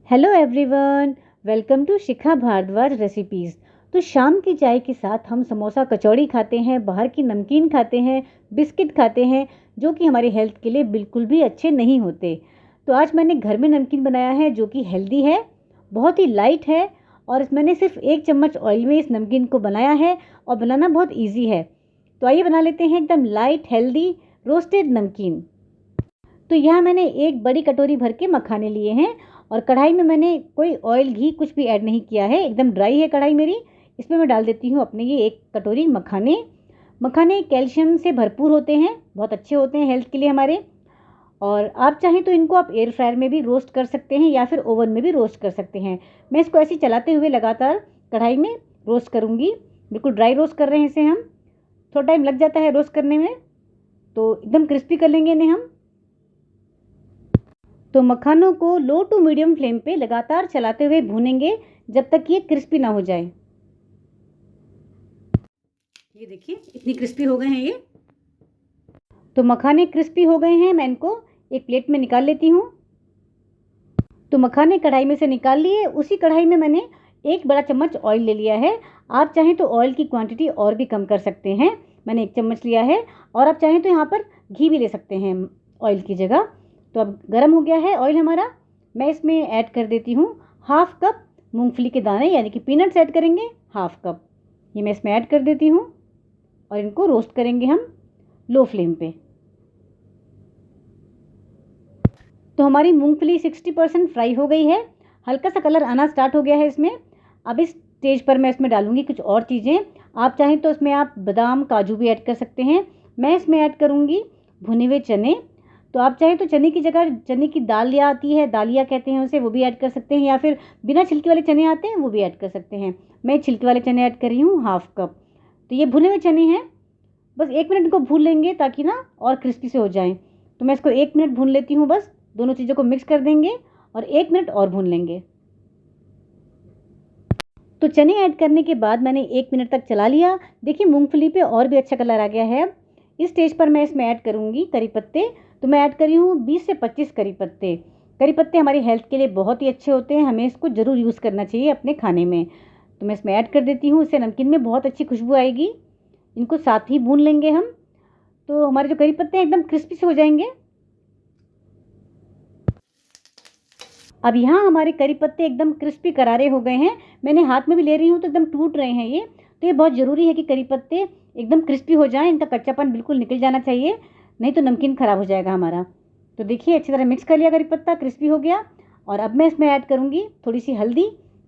Hello everyone, welcome to Shikha Bhardwaj recipes. तो शाम की चाय के साथ हम समोसा कचौड़ी खाते हैं, बाहर की नमकीन खाते हैं, बिस्किट खाते हैं, जो कि हमारी हेल्थ के लिए बिल्कुल भी अच्छे नहीं होते। तो आज मैंने घर में नमकीन बनाया है जो कि हेल्दी है, बहुत ही लाइट है और मैंने सिर्फ 1 चम्मच ऑयल में इस नमकीन को बनाया है और बनाना बहुत ईजी है। तो आइए बना लेते हैं एकदम लाइट हेल्दी रोस्टेड नमकीन। तो यहाँ मैंने एक बड़ी कटोरी भर के मखाने लिए हैं और कढ़ाई में मैंने कोई ऑयल घी कुछ भी ऐड नहीं किया है, एकदम ड्राई है कढ़ाई मेरी। इसमें मैं डाल देती हूँ अपने ये 1 कटोरी मखाने। मखाने कैल्शियम से भरपूर होते हैं, बहुत अच्छे होते हैं हेल्थ के लिए हमारे। और आप चाहें तो इनको आप एयर फ्रायर में भी रोस्ट कर सकते हैं या फिर ओवन में भी रोस्ट कर सकते हैं। मैं इसको ऐसे चलाते हुए लगातार कढ़ाई में रोस्ट करूँगी। बिल्कुल ड्राई रोस्ट कर रहे हैं इसे हम, थोड़ा टाइम लग जाता है रोस्ट करने में, तो एकदम क्रिस्पी कर लेंगे इन्हें हम। तो मखानों को लो टू मीडियम फ्लेम पे लगातार चलाते हुए भूनेंगे जब तक ये क्रिस्पी ना हो जाए। ये देखिए इतनी क्रिस्पी हो गए हैं ये। तो मखाने क्रिस्पी हो गए हैं, मैं इनको एक प्लेट में निकाल लेती हूँ। तो मखाने कढ़ाई में से निकाल लिए। उसी कढ़ाई में मैंने 1 बड़ा चम्मच ऑयल ले लिया है। आप चाहें तो ऑयल की क्वांटिटी और भी कम कर सकते हैं, मैंने 1 चम्मच लिया है। और आप चाहें तो यहाँ पर घी भी ले सकते हैं ऑयल की जगह। तो अब गर्म हो गया है ऑयल हमारा। मैं इसमें ऐड कर देती हूँ हाफ कप मूंगफली के दाने, यानी कि पीनट्स ऐड करेंगे हाफ कप। ये मैं इसमें ऐड कर देती हूँ और इनको रोस्ट करेंगे हम लो फ्लेम पे। तो हमारी मूंगफली 60% फ्राई हो गई है, हल्का सा कलर आना स्टार्ट हो गया है इसमें। अब इस स्टेज पर मैं इसमें डालूंगी कुछ और चीज़ें। आप चाहें तो इसमें आप बादाम काजू भी ऐड कर सकते हैं। मैं इसमें ऐड करूंगी भुने हुए चने। तो आप चाहें तो चने की जगह चने की दालियाँ आती है, दालिया कहते हैं उसे, वो भी ऐड कर सकते हैं, या फिर बिना छिलके वाले चने आते हैं वो भी ऐड कर सकते हैं। मैं छिलके वाले चने ऐड कर रही हूँ हाफ कप। तो ये भुने हुए चने हैं, बस 1 मिनट इनको भून लेंगे ताकि ना और क्रिस्पी से हो जाएं। तो मैं इसको 1 मिनट भून लेती हूँ बस। दोनों चीज़ों को मिक्स कर देंगे और 1 मिनट और भून लेंगे। तो चने ऐड करने के बाद मैंने 1 मिनट तक चला लिया। देखिए मूंगफली पे और भी अच्छा कलर आ गया है। इस स्टेज पर मैं इसमें ऐड करूँगी करी पत्ते। तो मैं ऐड कर रही हूँ 20 से 25 करी पत्ते। करी पत्ते हमारी हेल्थ के लिए बहुत ही अच्छे होते हैं, हमें इसको ज़रूर यूज़ करना चाहिए अपने खाने में। तो मैं इसमें ऐड कर देती हूँ, इससे नमकीन में बहुत अच्छी खुशबू आएगी। इनको साथ ही भून लेंगे हम, तो हमारे जो करी पत्ते हैं एकदम क्रिस्पी से हो जाएंगे। अब यहाँ हमारे करी पत्ते एकदम क्रिस्पी करारे हो गए हैं। मैंने हाथ में भी ले रही हूँ तो एकदम टूट रहे हैं ये। तो ये बहुत ज़रूरी है कि करी पत्ते एकदम क्रिस्पी हो जाएं, इनका कच्चापन बिल्कुल निकल जाना चाहिए, नहीं तो नमकीन ख़राब हो जाएगा हमारा। तो देखिए अच्छी तरह मिक्स कर लिया, करी पत्ता क्रिस्पी हो गया। और अब मैं इसमें ऐड करूँगी थोड़ी सी हल्दी,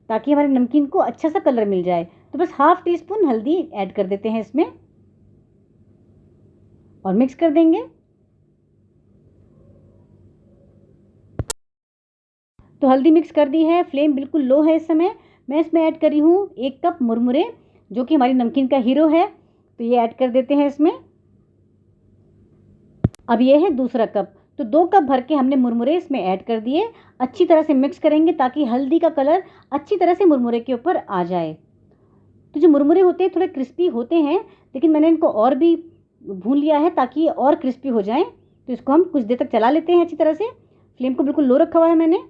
ताकि हमारे नमकीन को अच्छा सा कलर मिल जाए। तो बस हाफ टी स्पून हल्दी ऐड कर देते हैं इसमें और मिक्स कर देंगे। तो हल्दी मिक्स कर दी है, फ्लेम बिल्कुल लो है इस समय। मैं इसमें ऐड करी हूँ 1 कप मुरमुरे, जो कि हमारी नमकीन का हीरो है। तो ये ऐड कर देते हैं इसमें। अब ये है दूसरा कप। तो 2 कप भर के हमने मुरमुरे इसमें ऐड कर दिए। अच्छी तरह से मिक्स करेंगे ताकि हल्दी का कलर अच्छी तरह से मुरमुरे के ऊपर आ जाए। तो जो मुरमुरे होते हैं थोड़े क्रिस्पी होते हैं, लेकिन मैंने इनको और भी भून लिया है ताकि ये और क्रिस्पी हो जाएं। तो इसको हम कुछ देर तक चला लेते हैं अच्छी तरह से। फ्लेम को बिल्कुल लो रखा हुआ है मैंने।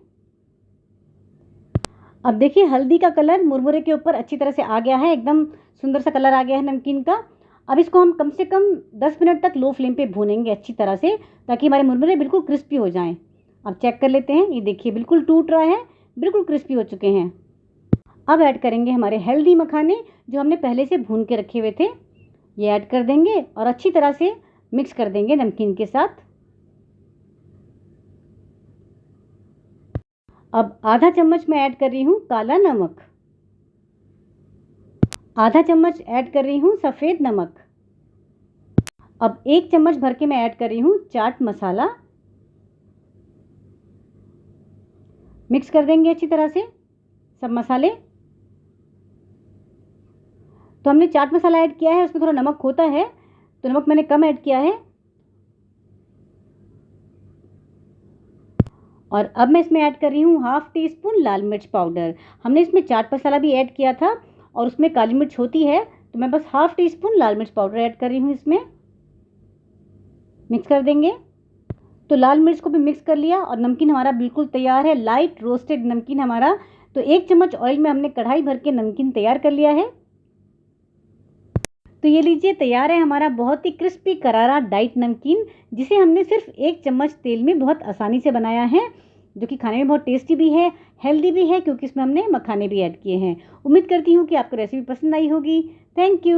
अब देखिए हल्दी का कलर मुरमुरे के ऊपर अच्छी तरह से आ गया है, एकदम सुंदर सा कलर आ गया है नमकीन का। अब इसको हम कम से कम 10 मिनट तक लो फ्लेम पे भूनेंगे अच्छी तरह से, ताकि हमारे मुरमुरे बिल्कुल क्रिस्पी हो जाएं। अब चेक कर लेते हैं, ये देखिए बिल्कुल टूट रहा है, बिल्कुल क्रिस्पी हो चुके हैं। अब ऐड करेंगे हमारे हेल्दी मखाने जो हमने पहले से भून के रखे हुए थे। ये ऐड कर देंगे और अच्छी तरह से मिक्स कर देंगे नमकीन के साथ। अब आधा चम्मच मैं ऐड कर रही हूँ काला नमक, आधा चम्मच ऐड कर रही हूँ सफ़ेद नमक। अब 1 चम्मच भर के मैं ऐड कर रही हूँ चाट मसाला। मिक्स कर देंगे अच्छी तरह से सब मसाले। तो हमने चाट मसाला ऐड किया है, उसमें थोड़ा नमक होता है, तो नमक मैंने कम ऐड किया है। और अब मैं इसमें ऐड कर रही हूँ हाफ टी स्पून लाल मिर्च पाउडर। हमने इसमें चाट मसाला भी ऐड किया था और उसमें काली मिर्च होती है, तो मैं बस हाफ टी स्पून लाल मिर्च पाउडर ऐड कर रही हूँ इसमें। मिक्स कर देंगे। तो लाल मिर्च को भी मिक्स कर लिया और नमकीन हमारा बिल्कुल तैयार है, लाइट रोस्टेड नमकीन हमारा। तो 1 चम्मच ऑयल में हमने कढ़ाई भर के नमकीन तैयार कर लिया है। तो ये लीजिए तैयार है हमारा बहुत ही क्रिस्पी करारा डाइट नमकीन, जिसे हमने सिर्फ 1 चम्मच तेल में बहुत आसानी से बनाया है, जो कि खाने में बहुत टेस्टी भी है, हेल्दी भी है, क्योंकि इसमें हमने मखाने भी ऐड किए हैं। उम्मीद करती हूँ कि आपको रेसिपी पसंद आई होगी। Thank you.